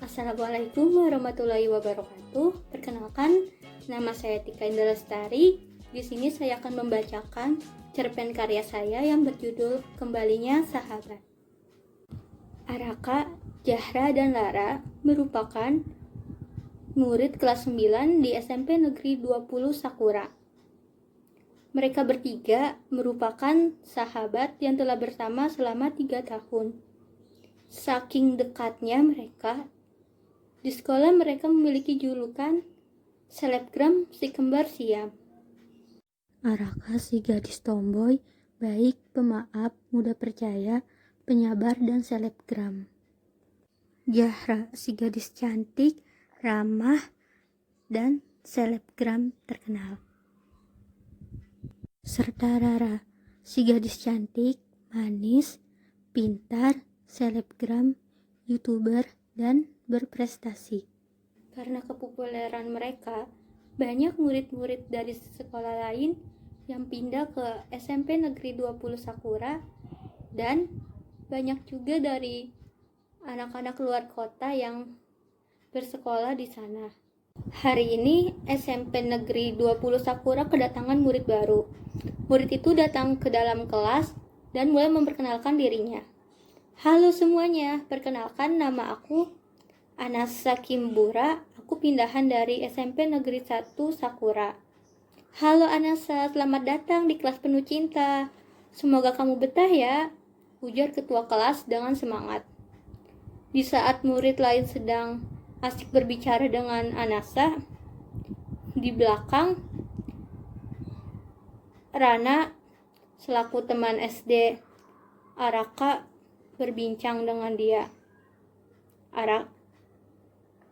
Assalamualaikum warahmatullahi wabarakatuh. Perkenalkan, nama saya Tika Indra Lestari. Di sini saya akan membacakan cerpen karya saya yang berjudul Kembalinya Sahabat. Araka, Jahra, dan Lara merupakan murid kelas 9 di SMP Negeri 20 Sakura. Mereka bertiga merupakan sahabat yang telah bersama selama 3 tahun. Saking dekatnya mereka, di sekolah mereka memiliki julukan selebgram si kembar siam. Araka si gadis tomboy, baik, pemaaf, mudah percaya, penyabar, dan selebgram. Jahra si gadis cantik, ramah, dan selebgram terkenal. Serta Rara si gadis cantik, manis, pintar, selebgram, youtuber, dan berprestasi. Karena kepopuleran mereka, banyak murid-murid dari sekolah lain yang pindah ke SMP Negeri 20 Sakura, dan banyak juga dari anak-anak luar kota yang bersekolah di sana. Hari ini SMP Negeri 20 Sakura kedatangan murid baru. Murid itu datang ke dalam kelas dan mulai memperkenalkan dirinya. Halo semuanya, perkenalkan nama aku Anasa Kimbura, aku pindahan dari SMP Negeri 1 Sakura. Halo Anasa, selamat datang di kelas penuh cinta. Semoga kamu betah ya, ujar ketua kelas dengan semangat. Di saat murid lain sedang asik berbicara dengan Anasa, di belakang Rana selaku teman SD Araka berbincang dengan dia.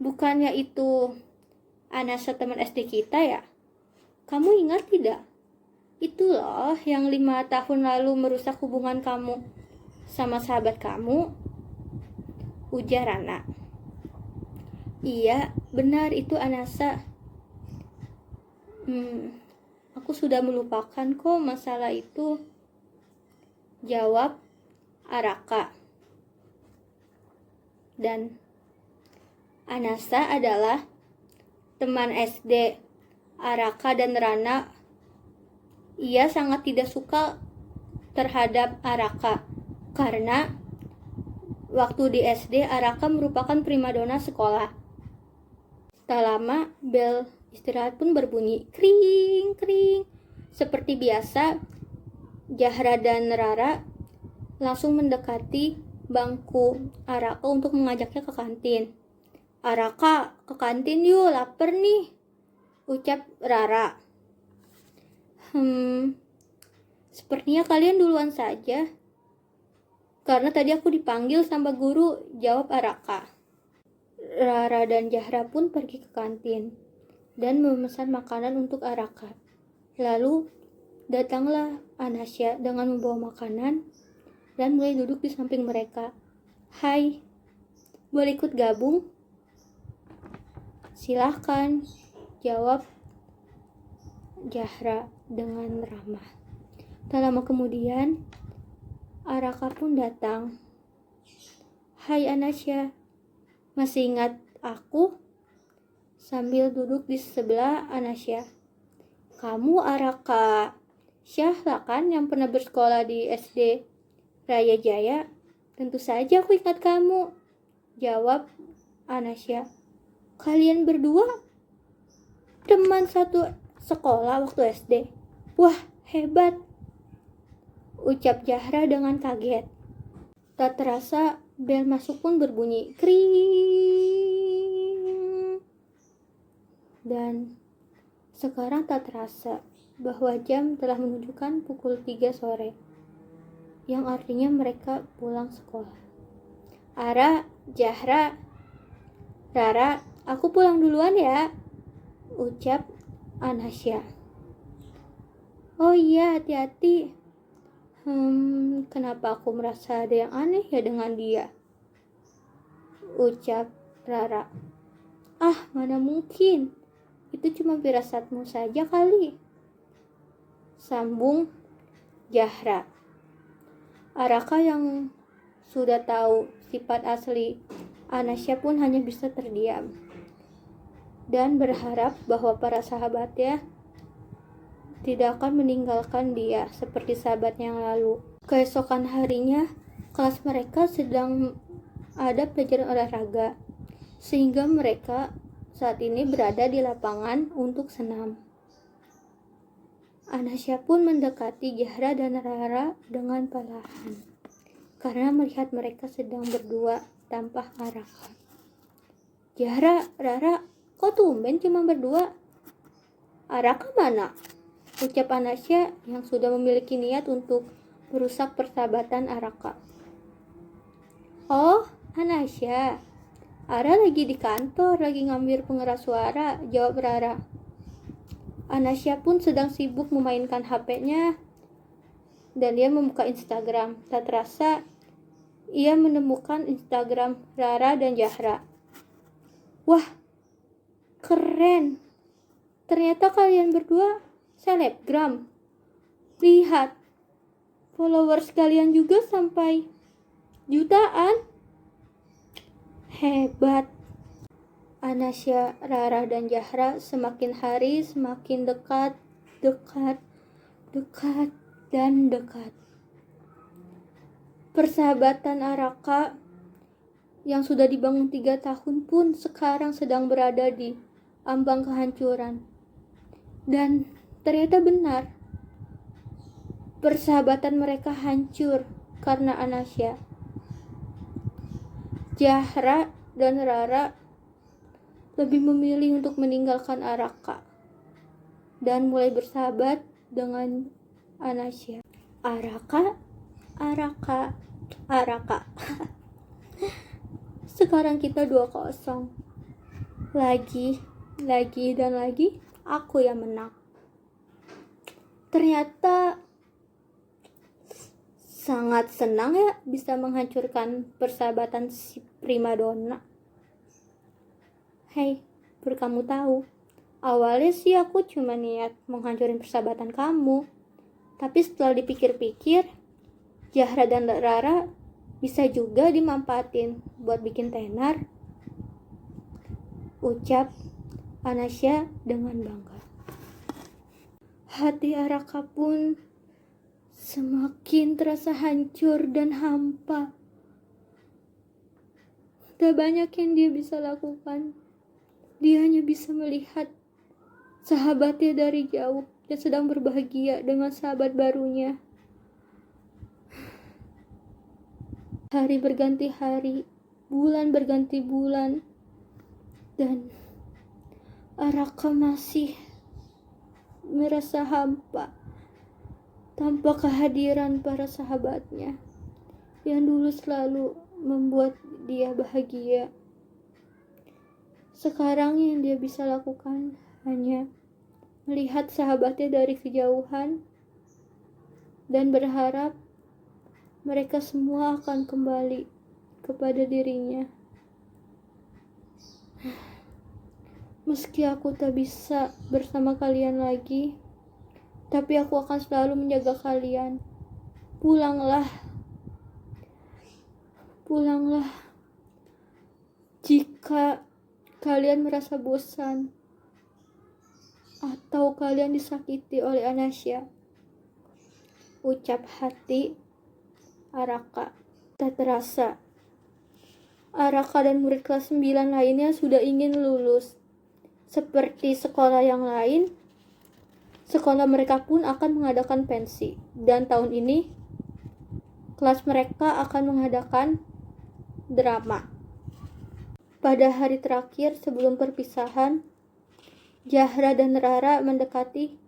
Bukannya itu Anasa teman SD kita ya? Kamu ingat tidak? Itu loh yang 5 tahun lalu merusak hubungan kamu sama sahabat kamu, ujar Rana. Iya, benar itu Anasa. Aku sudah melupakan kok masalah itu, jawab Araka. Dan Anasa adalah teman SD Araka dan Rana. Ia sangat tidak suka terhadap Araka karena waktu di SD Araka merupakan primadona sekolah. Tak lama bel istirahat pun berbunyi kring kring. Seperti biasa, Jahra dan Rara langsung mendekati bangku Araka untuk mengajaknya ke kantin. Araka, ke kantin yuk, lapar nih, ucap Rara. Sepertinya kalian duluan saja, karena tadi aku dipanggil sama guru, jawab Araka. Rara dan Jahra pun pergi ke kantin dan memesan makanan untuk Araka. Lalu datanglah Anasya dengan membawa makanan dan mulai duduk di samping mereka. Hai, boleh ikut gabung? Silahkan, jawab Jahra dengan ramah. Tak lama kemudian, Araka pun datang. Hai Anasya, masih ingat aku? Sambil duduk di sebelah Anasya. Kamu Araka Syahla kan yang pernah bersekolah di SD Raya Jaya? Tentu saja aku ingat kamu, jawab Anasya. Kalian berdua teman satu sekolah waktu SD? Wah, hebat, ucap Jahra dengan kaget. Tak terasa bel masuk pun berbunyi kring. Dan sekarang tak terasa bahwa jam telah menunjukkan pukul 3 sore, yang artinya mereka pulang sekolah. Ara, Jahra, Rara, aku pulang duluan ya, ucap Anasya. Oh iya, hati-hati. Kenapa aku merasa ada yang aneh ya dengan dia, ucap Rara. Ah, mana mungkin, itu cuma firasatmu saja kali, sambung Jahra. Araka yang sudah tahu sifat asli Anasya pun hanya bisa terdiam dan berharap bahwa para sahabatnya tidak akan meninggalkan dia seperti sahabatnya yang lalu. Keesokan harinya, kelas mereka sedang ada pelajaran olahraga, sehingga mereka saat ini berada di lapangan untuk senam. Anasya pun mendekati Zahra dan Rara dengan perlahan, karena melihat mereka sedang berdua tanpa Araka. Zahra, Rara, kok tumben cuma berdua? Araka mana? Ucap Anasya yang sudah memiliki niat untuk merusak persahabatan Araka. Oh, Anasya, Ara lagi di kantor, lagi ngambil pengeras suara, jawab Rara. Anasya pun sedang sibuk memainkan HP-nya dan dia membuka Instagram. Tak terasa, ia menemukan Instagram Rara dan Zahra. Wah, keren. Ternyata kalian berdua selebgram. Lihat, followers kalian juga sampai jutaan. Hebat. Anasya, Rara, dan Zahra semakin hari semakin dekat, dan dekat. Persahabatan Araka yang sudah dibangun 3 tahun pun sekarang sedang berada di ambang kehancuran. Dan ternyata benar, persahabatan mereka hancur karena Anasya. Zahra dan Rara lebih memilih untuk meninggalkan Araka dan mulai bersahabat dengan Anasya. Araka. Sekarang kita 2-0. Lagi aku yang menang. Ternyata sangat senang ya bisa menghancurkan persahabatan si primadona. Hei, baru kamu tahu. Awalnya sih aku cuma niat menghancurin persahabatan kamu. Tapi setelah dipikir-pikir, Zahra dan Rara bisa juga dimanfaatin buat bikin tenar. Ucap Anasya dengan bangga. Hati Araka pun semakin terasa hancur dan hampa. Tak banyak yang dia bisa lakukan. Dia hanya bisa melihat sahabatnya dari jauh dan sedang berbahagia dengan sahabat barunya. Hari berganti hari, bulan berganti bulan, dan Araka masih merasa hampa tanpa kehadiran para sahabatnya yang dulu selalu membuat dia bahagia. Sekarang yang dia bisa lakukan hanya melihat sahabatnya dari kejauhan dan berharap mereka semua akan kembali kepada dirinya. Meski aku tak bisa bersama kalian lagi, tapi aku akan selalu menjaga kalian. Pulanglah. Jika kalian merasa bosan atau kalian disakiti oleh Anasya. Ucap hati Araka. Tak terasa, Araka dan murid kelas 9 lainnya sudah ingin lulus. Seperti sekolah yang lain, sekolah mereka pun akan mengadakan pensi. Dan tahun ini, kelas mereka akan mengadakan drama. Pada hari terakhir sebelum perpisahan, Zahra dan Rara mendekati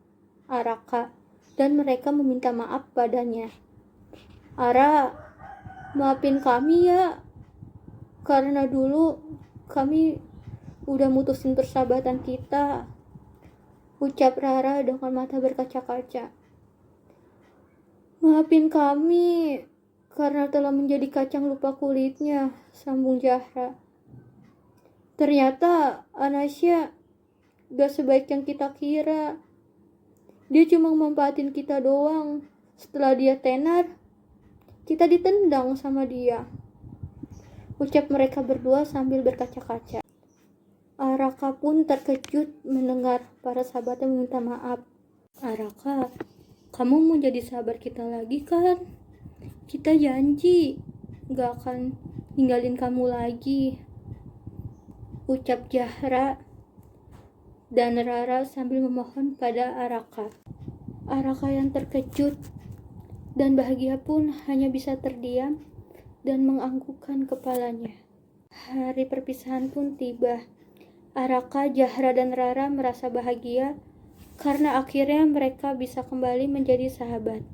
Araka dan mereka meminta maaf padanya. Ara, maafin kami ya, karena dulu kami udah mutusin persahabatan kita. Ucap Rara dengan mata berkaca-kaca. Maafin kami karena telah menjadi kacang lupa kulitnya, sambung Zahra. Ternyata Anasya gak sebaik yang kita kira. Dia cuma memanfaatin kita doang. Setelah dia tenar, kita ditendang sama dia. ucap mereka berdua sambil berkaca-kaca. Araka pun terkejut mendengar para sahabatnya meminta maaf. Araka, kamu mau jadi sahabat kita lagi kan? Kita janji gak akan ninggalin kamu lagi, ucap Zahra dan Rara sambil memohon pada Araka. Araka yang terkejut dan bahagia pun hanya bisa terdiam dan menganggukkan kepalanya. Hari perpisahan pun tiba. Araka, Zahra, dan Rara merasa bahagia karena akhirnya mereka bisa kembali menjadi sahabat.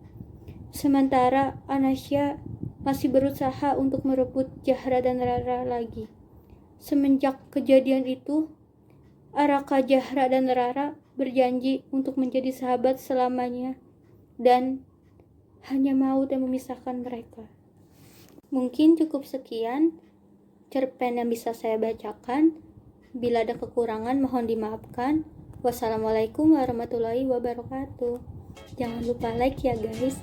Sementara Anasya masih berusaha untuk merebut Zahra dan Rara lagi. Semenjak kejadian itu, Araka, Zahra, dan Rara berjanji untuk menjadi sahabat selamanya dan hanya maut yang memisahkan mereka. Mungkin cukup sekian cerpen yang bisa saya bacakan. Bila ada kekurangan mohon dimaafkan. Wassalamualaikum warahmatullahi wabarakatuh. Jangan lupa like ya guys.